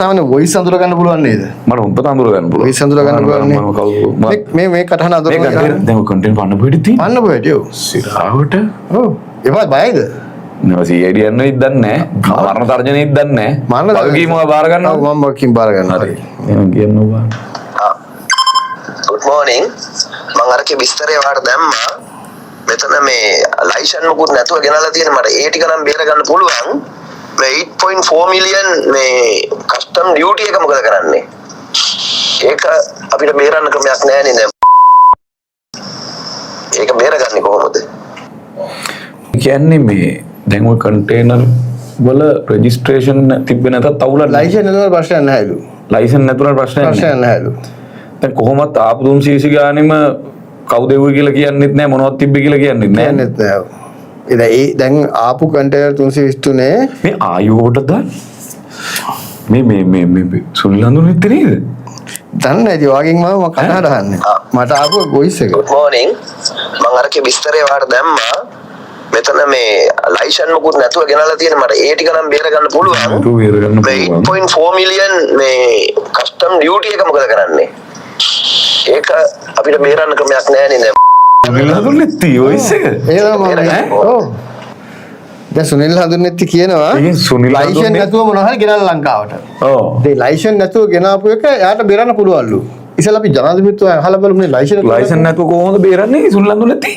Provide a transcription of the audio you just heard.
තාමනේ voice අඳුර ගන්න පුළුවන් නේද? මට හොම්පත අඳුර ගන්න පුළුවන්. වොයිස් අඳුර ගන්න පුළුවන් නේ. මම කවුරු මේ කටහන අඳුර ගන්න. දැන් කන්ටෙන්ට් පන්න බෙඩි තියෙන. පන්න බෑටියෝ. සිරාවට. ඔව්. ඒවත් බයයිද? නෝ CID යන්නෙත් දන්නේ නැහැ. මරණ තර්ජනෙත් දන්නේ නැහැ. වගකීම බාර ගන්නවා. ඔව් මම වගකීම බාර ගන්නවා. හරි. එහෙනම් කියනවා. good morning මම අරකේ විස්තරය වාට දැම්මා මෙතන මේ ලයිසන් මුකුත් නැතුව ගෙනල්ලා තියෙන මට ඒ ටික නම් බේර ගන්න පුළුවන් මේ 8.4 මිලියන් මේ කස්ටම් ඩියුටි එක මොකද කරන්නේ ඒක අපිට බේරන්න ක්‍රමයක් නැහැ නේද ඒක බේරගන්නේ කොහොමද කියන්නේ මේ දැන් ඔය කන්ටේනර් වල රෙජිස්ට්‍රේෂන් තිබ්බේ නැතත් අවුල ලයිසන් නැතුව ප්‍රශ්නයක් නැහැලු. ලයිසන් නැතුව ප්‍රශ්නයක් නැහැලු. දැන් කොහොමත් ආපු 300 ගානෙම කවුද එව්වේ කියලා කියන්නෙත් නැහැ මොනවද තිබ්බේ කියලා කියන්නෙත් නැහැ. නැත් නෑ. ඒ දැන් ආපු කන්ටේනර් 323 මේ ආයුවට දාන්න. මේ සුනිල් හඳුනෙත් නේද? දන්නේ නැති වගේ මම කතා කරන්නේ. මට ආපු වොයිස් එක. good morning මම අරකේ විස්තරය වාට දැම්මා මෙතන මේ ලයිසන් මුකුත් නැතුව ගෙනල්ලා තියෙන මට ඒ ටික නම් බේර ගන්න පුළුවන් මේ 8.4 මිලියන් මේ කස්ටම් ඩියුටි එක මොකද කරන්නේ ඒක අපිට බේරන්න ක්‍රමයක් නැහැ නේද සුනිල් හඳුනෙත් වොයිස් එක ඔව් දැන් සුනිල් හඳුනෙත් කියනවා ලයිසන් නැතුව මොනවා හරි ගෙනල්ලා ලංකාවට ඔව් ඒ ලයිසන් නැතුව ගෙනාපු එක එයාට බේරන්න පුළුවන්ලු ඉතින් අපි ජනාධිපතිතුමා අහලා බලමු මේ ලයිසන් නැතුව කොහොමද බේරන්නේ සුනිල් හඳුනෙත්